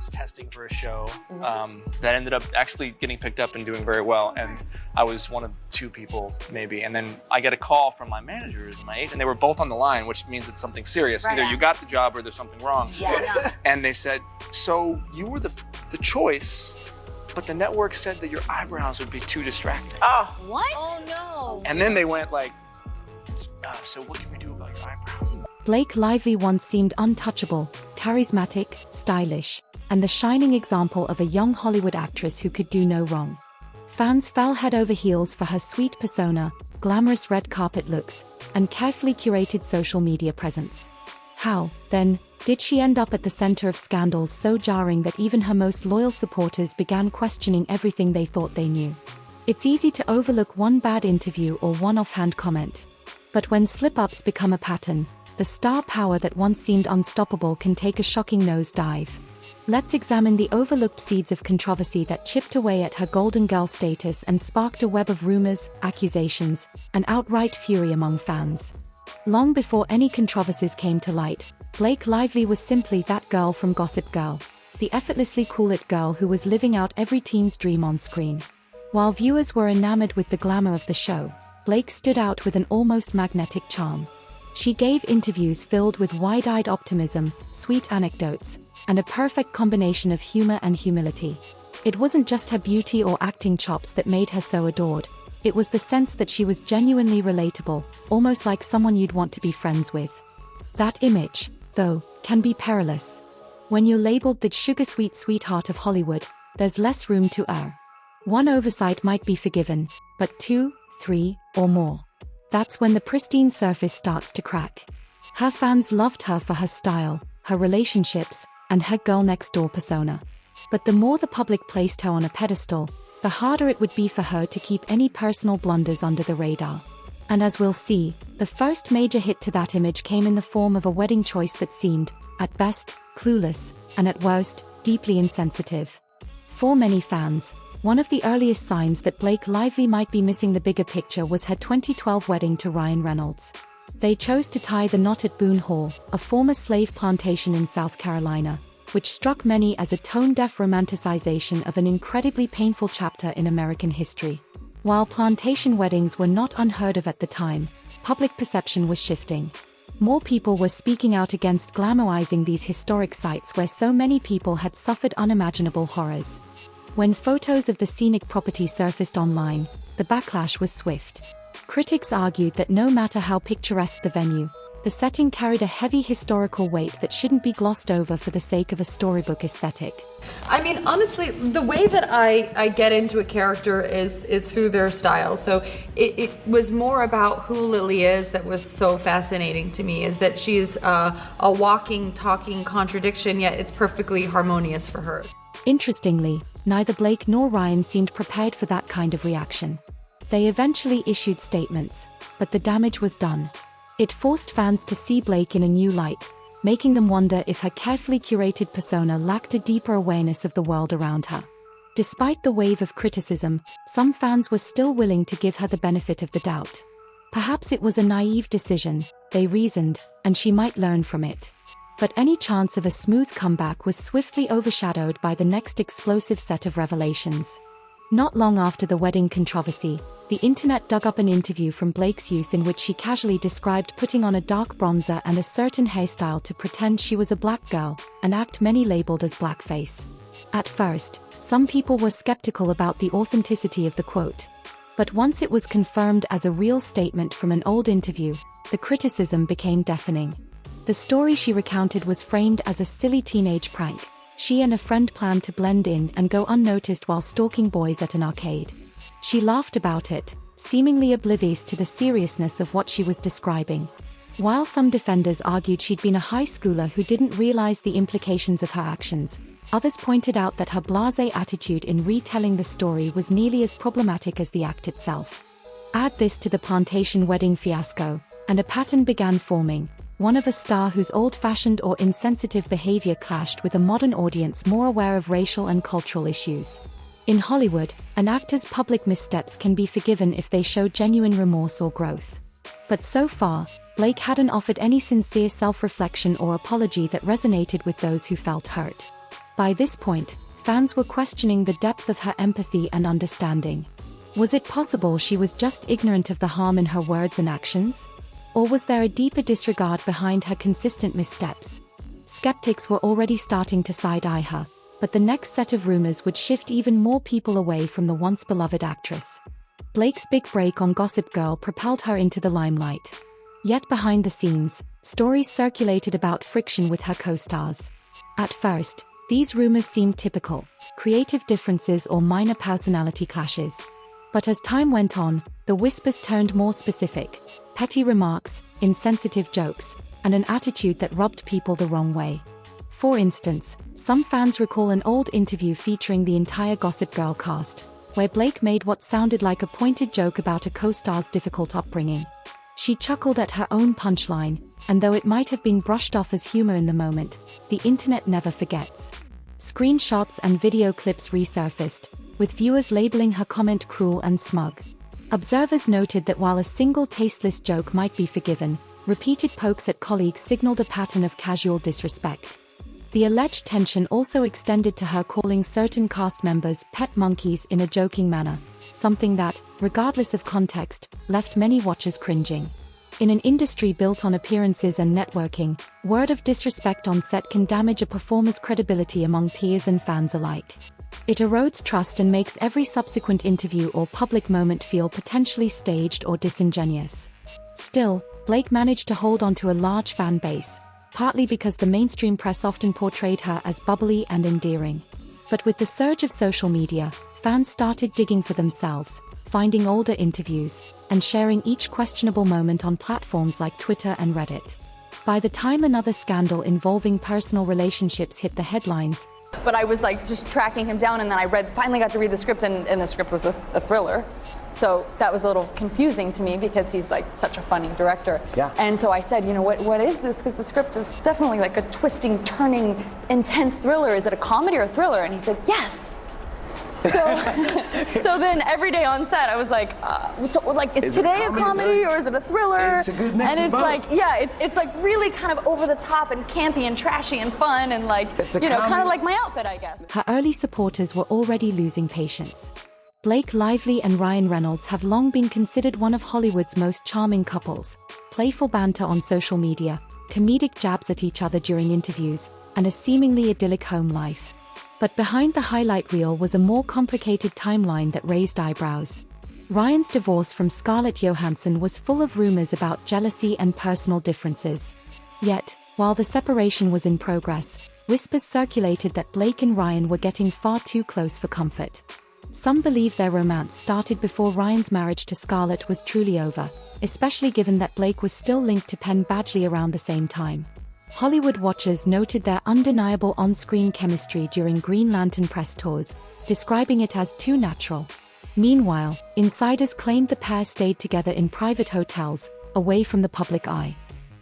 was testing for a show that ended up actually getting picked up and doing very well. And I was one of 2 people, maybe. And then I get a call from my managers and my agent, and they were both on the line, which means it's something serious. Right. Either you got the job or there's something wrong. Yeah. And they said, so you were the choice, but the network said that your eyebrows would be too distracting. Oh, what? Oh no. And then they went like, so what can we do about your eyebrows? Blake Lively once seemed untouchable, charismatic, stylish, and the shining example of a young Hollywood actress who could do no wrong. Fans fell head over heels for her sweet persona, glamorous red carpet looks, and carefully curated social media presence. How, then, did she end up at the center of scandals so jarring that even her most loyal supporters began questioning everything they thought they knew? It's easy to overlook one bad interview or one offhand comment. But when slip-ups become a pattern, the star power that once seemed unstoppable can take a shocking nosedive. Let's examine the overlooked seeds of controversy that chipped away at her Golden Girl status and sparked a web of rumors, accusations, and outright fury among fans. Long before any controversies came to light, Blake Lively was simply that girl from Gossip Girl, the effortlessly cool-it girl who was living out every teen's dream on screen. While viewers were enamored with the glamour of the show, Blake stood out with an almost magnetic charm. She gave interviews filled with wide-eyed optimism, sweet anecdotes, and a perfect combination of humor and humility. It wasn't just her beauty or acting chops that made her so adored. It was the sense that she was genuinely relatable, almost like someone you'd want to be friends with. That image, though, can be perilous. When you're labeled the sugar-sweet sweetheart of Hollywood, there's less room to err. One oversight might be forgiven, but 2, 3, or more. That's when the pristine surface starts to crack. Her fans loved her for her style, her relationships, and her girl-next-door persona. But the more the public placed her on a pedestal, the harder it would be for her to keep any personal blunders under the radar. And as we'll see, the first major hit to that image came in the form of a wedding choice that seemed, at best, clueless, and at worst, deeply insensitive. For many fans, one of the earliest signs that Blake Lively might be missing the bigger picture was her 2012 wedding to Ryan Reynolds. They chose to tie the knot at Boone Hall, a former slave plantation in South Carolina, which struck many as a tone-deaf romanticization of an incredibly painful chapter in American history. While plantation weddings were not unheard of at the time, public perception was shifting. More people were speaking out against glamorizing these historic sites where so many people had suffered unimaginable horrors. When photos of the scenic property surfaced online, the backlash was swift. Critics argued that no matter how picturesque the venue, the setting carried a heavy historical weight that shouldn't be glossed over for the sake of a storybook aesthetic. I mean, honestly, the way that I get into a character is through their style. So it was more about who Lily is that was so fascinating to me, is that she's a walking, talking contradiction, yet it's perfectly harmonious for her. Interestingly, neither Blake nor Ryan seemed prepared for that kind of reaction. They eventually issued statements, but the damage was done. It forced fans to see Blake in a new light, making them wonder if her carefully curated persona lacked a deeper awareness of the world around her. Despite the wave of criticism, some fans were still willing to give her the benefit of the doubt. Perhaps it was a naive decision, they reasoned, and she might learn from it. But any chance of a smooth comeback was swiftly overshadowed by the next explosive set of revelations. Not long after the wedding controversy, the internet dug up an interview from Blake's youth in which she casually described putting on a dark bronzer and a certain hairstyle to pretend she was a black girl, an act many labeled as blackface. At first, some people were skeptical about the authenticity of the quote. But once it was confirmed as a real statement from an old interview, the criticism became deafening. The story she recounted was framed as a silly teenage prank. She and a friend planned to blend in and go unnoticed while stalking boys at an arcade. She laughed about it, seemingly oblivious to the seriousness of what she was describing. While some defenders argued she'd been a high schooler who didn't realize the implications of her actions, others pointed out that her blasé attitude in retelling the story was nearly as problematic as the act itself. Add this to the plantation wedding fiasco, and a pattern began forming, one of a star whose old-fashioned or insensitive behavior clashed with a modern audience more aware of racial and cultural issues. In Hollywood, an actor's public missteps can be forgiven if they show genuine remorse or growth. But so far, Blake hadn't offered any sincere self-reflection or apology that resonated with those who felt hurt. By this point, fans were questioning the depth of her empathy and understanding. Was it possible she was just ignorant of the harm in her words and actions? Or was there a deeper disregard behind her consistent missteps? Skeptics were already starting to side-eye her, but the next set of rumors would shift even more people away from the once beloved actress. Blake's big break on Gossip Girl propelled her into the limelight. Yet behind the scenes, stories circulated about friction with her co-stars. At first, these rumors seemed typical, creative differences or minor personality clashes. But as time went on, the whispers turned more specific: petty remarks, insensitive jokes, and an attitude that rubbed people the wrong way. For instance, some fans recall an old interview featuring the entire Gossip Girl cast, where Blake made what sounded like a pointed joke about a co-star's difficult upbringing. She chuckled at her own punchline, and though it might have been brushed off as humor in the moment, the internet never forgets. Screenshots and video clips resurfaced, with viewers labeling her comment cruel and smug. Observers noted that while a single tasteless joke might be forgiven, repeated pokes at colleagues signaled a pattern of casual disrespect. The alleged tension also extended to her calling certain cast members pet monkeys in a joking manner, something that, regardless of context, left many watchers cringing. In an industry built on appearances and networking, word of disrespect on set can damage a performer's credibility among peers and fans alike. It erodes trust and makes every subsequent interview or public moment feel potentially staged or disingenuous. Still, Blake managed to hold on to a large fan base, partly because the mainstream press often portrayed her as bubbly and endearing. But with the surge of social media, fans started digging for themselves, finding older interviews, and sharing each questionable moment on platforms like Twitter and Reddit. By the time another scandal involving personal relationships hit the headlines, but I was like just tracking him down, and then I finally got to read the script, and the script was a thriller. So that was a little confusing to me because he's like such a funny director. Yeah. And so I said, you know, what is this? Because the script is definitely like a twisting, turning, intense thriller. Is it a comedy or a thriller? And he said, yes. So then every day on set, I was like, is today a comedy or is it a thriller? It's a good mix and of it's both. like, yeah, it's like really kind of over the top and campy and trashy and fun and like, you know, kind of like my outfit, I guess. her early supporters were already losing patience. Blake Lively and Ryan Reynolds have long been considered one of Hollywood's most charming couples. Playful banter on social media, comedic jabs at each other during interviews, and a seemingly idyllic home life. But behind the highlight reel was a more complicated timeline that raised eyebrows. Ryan's divorce from Scarlett Johansson was full of rumors about jealousy and personal differences. Yet, while the separation was in progress, whispers circulated that Blake and Ryan were getting far too close for comfort. Some believe their romance started before Ryan's marriage to Scarlett was truly over, especially given that Blake was still linked to Penn Badgley around the same time. Hollywood watchers noted their undeniable on-screen chemistry during Green Lantern press tours, describing it as too natural. Meanwhile, insiders claimed the pair stayed together in private hotels, away from the public eye.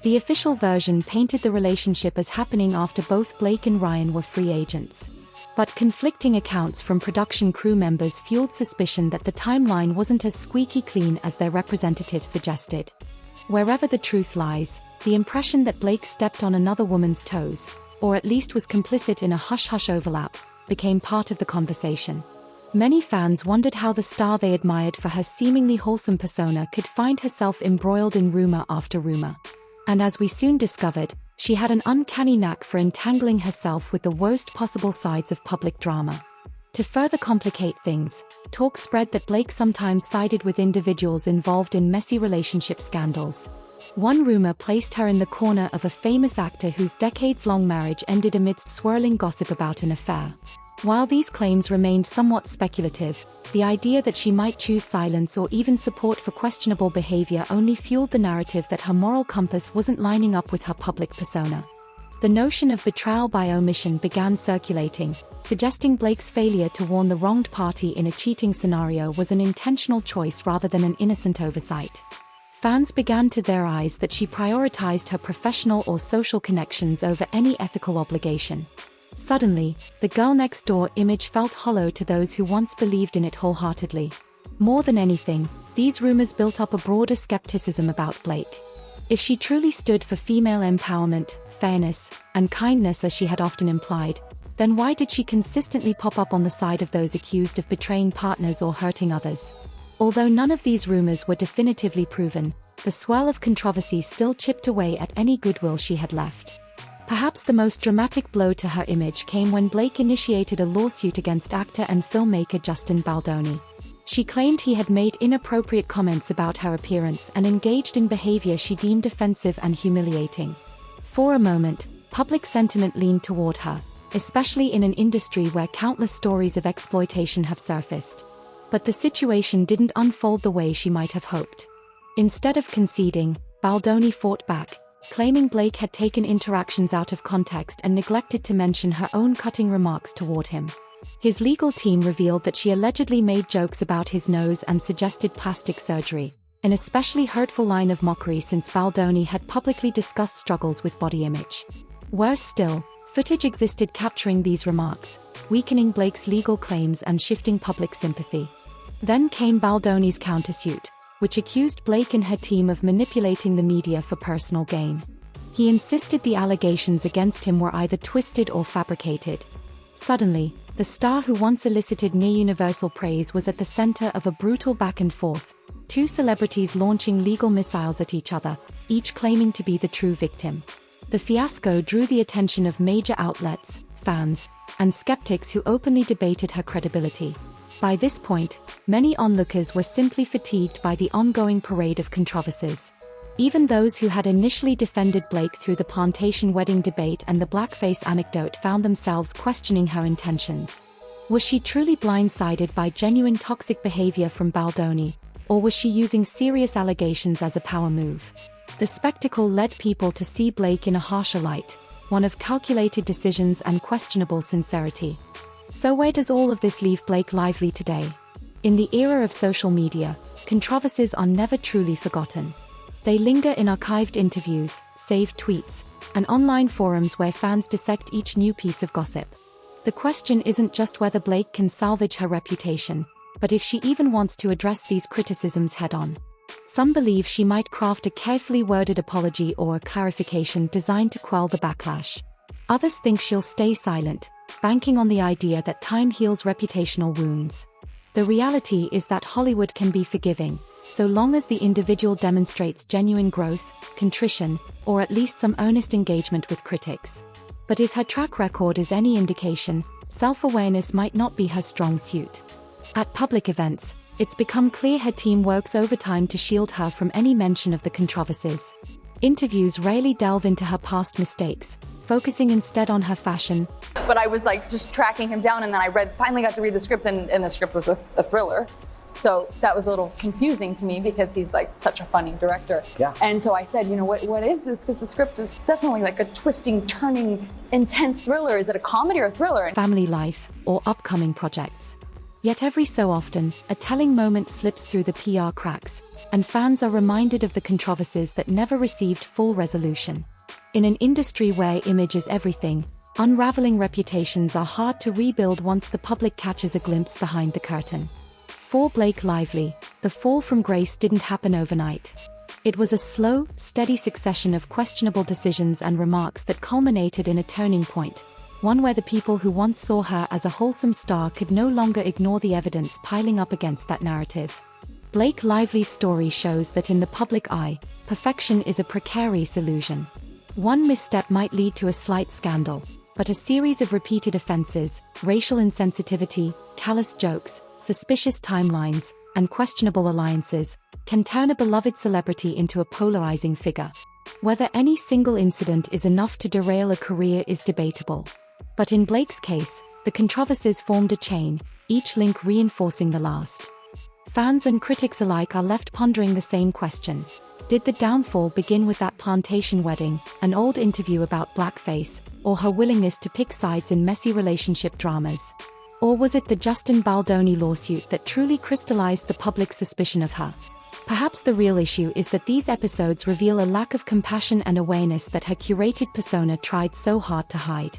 The official version painted the relationship as happening after both Blake and Ryan were free agents. But conflicting accounts from production crew members fueled suspicion that the timeline wasn't as squeaky clean as their representatives suggested. Wherever the truth lies, the impression that Blake stepped on another woman's toes, or at least was complicit in a hush-hush overlap, became part of the conversation. Many fans wondered how the star they admired for her seemingly wholesome persona could find herself embroiled in rumor after rumor. And as we soon discovered, she had an uncanny knack for entangling herself with the worst possible sides of public drama. To further complicate things, talk spread that Blake sometimes sided with individuals involved in messy relationship scandals. One rumor placed her in the corner of a famous actor whose decades-long marriage ended amidst swirling gossip about an affair. While these claims remained somewhat speculative, the idea that she might choose silence or even support for questionable behavior only fueled the narrative that her moral compass wasn't lining up with her public persona. The notion of betrayal by omission began circulating, suggesting Blake's failure to warn the wronged party in a cheating scenario was an intentional choice rather than an innocent oversight. Fans began to theorize that she prioritized her professional or social connections over any ethical obligation. Suddenly, the girl next door image felt hollow to those who once believed in it wholeheartedly. More than anything, these rumors built up a broader skepticism about Blake. If she truly stood for female empowerment, fairness, and kindness as she had often implied, then why did she consistently pop up on the side of those accused of betraying partners or hurting others? Although none of these rumors were definitively proven, the swirl of controversy still chipped away at any goodwill she had left. Perhaps the most dramatic blow to her image came when Blake initiated a lawsuit against actor and filmmaker Justin Baldoni. She claimed he had made inappropriate comments about her appearance and engaged in behavior she deemed offensive and humiliating. For a moment, public sentiment leaned toward her, especially in an industry where countless stories of exploitation have surfaced. But the situation didn't unfold the way she might have hoped. Instead of conceding, Baldoni fought back, claiming Blake had taken interactions out of context and neglected to mention her own cutting remarks toward him. His legal team revealed that she allegedly made jokes about his nose and suggested plastic surgery, an especially hurtful line of mockery since Baldoni had publicly discussed struggles with body image. Worse still, footage existed capturing these remarks, weakening Blake's legal claims and shifting public sympathy. Then came Baldoni's countersuit, which accused Blake and her team of manipulating the media for personal gain. He insisted the allegations against him were either twisted or fabricated. Suddenly, the star who once elicited near-universal praise was at the center of a brutal back-and-forth, two celebrities launching legal missiles at each other, each claiming to be the true victim. The fiasco drew the attention of major outlets, fans, and skeptics who openly debated her credibility. By this point, many onlookers were simply fatigued by the ongoing parade of controversies. Even those who had initially defended Blake through the plantation wedding debate and the blackface anecdote found themselves questioning her intentions. Was she truly blindsided by genuine toxic behavior from Baldoni, or was she using serious allegations as a power move? The spectacle led people to see Blake in a harsher light, one of calculated decisions and questionable sincerity. So where does all of this leave Blake Lively today? In the era of social media, controversies are never truly forgotten. They linger in archived interviews, saved tweets, and online forums where fans dissect each new piece of gossip. The question isn't just whether Blake can salvage her reputation, but if she even wants to address these criticisms head-on. Some believe she might craft a carefully worded apology or a clarification designed to quell the backlash. Others think she'll stay silent, banking on the idea that time heals reputational wounds. The reality is that Hollywood can be forgiving, so long as the individual demonstrates genuine growth, contrition, or at least some earnest engagement with critics. But if her track record is any indication, self-awareness might not be her strong suit. At public events, it's become clear her team works overtime to shield her from any mention of the controversies. Interviews rarely delve into her past mistakes, focusing instead on her fashion. But I was like just tracking him down, and then I finally got to read the script, and the script was a thriller. So that was a little confusing to me because he's like such a funny director. Yeah. And so I said, what is this? Because the script is definitely like a twisting, turning, intense thriller. Is it a comedy or a thriller? Family life, or upcoming projects. Yet every so often, a telling moment slips through the PR cracks, and fans are reminded of the controversies that never received full resolution. In an industry where image is everything, unraveling reputations are hard to rebuild once the public catches a glimpse behind the curtain. For Blake Lively, the fall from grace didn't happen overnight. It was a slow, steady succession of questionable decisions and remarks that culminated in a turning point, one where the people who once saw her as a wholesome star could no longer ignore the evidence piling up against that narrative. Blake Lively's story shows that in the public eye, perfection is a precarious illusion. One misstep might lead to a slight scandal, but a series of repeated offenses, racial insensitivity, callous jokes, suspicious timelines, and questionable alliances can turn a beloved celebrity into a polarizing figure. Whether any single incident is enough to derail a career is debatable. But in Blake's case, the controversies formed a chain, each link reinforcing the last. Fans and critics alike are left pondering the same question. Did the downfall begin with that plantation wedding, an old interview about blackface, or her willingness to pick sides in messy relationship dramas? Or was it the Justin Baldoni lawsuit that truly crystallized the public suspicion of her? Perhaps the real issue is that these episodes reveal a lack of compassion and awareness that her curated persona tried so hard to hide.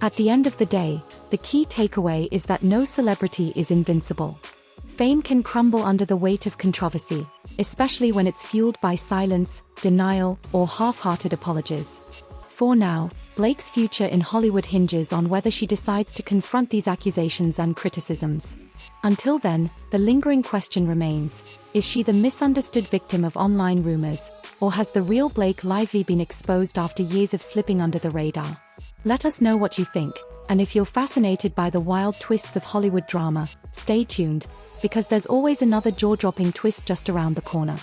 At the end of the day, the key takeaway is that no celebrity is invincible. Fame can crumble under the weight of controversy, especially when it's fueled by silence, denial, or half-hearted apologies. For now, Blake's future in Hollywood hinges on whether she decides to confront these accusations and criticisms. Until then, the lingering question remains: is she the misunderstood victim of online rumors, or has the real Blake Lively been exposed after years of slipping under the radar? Let us know what you think, and if you're fascinated by the wild twists of Hollywood drama, stay tuned, because there's always another jaw-dropping twist just around the corner.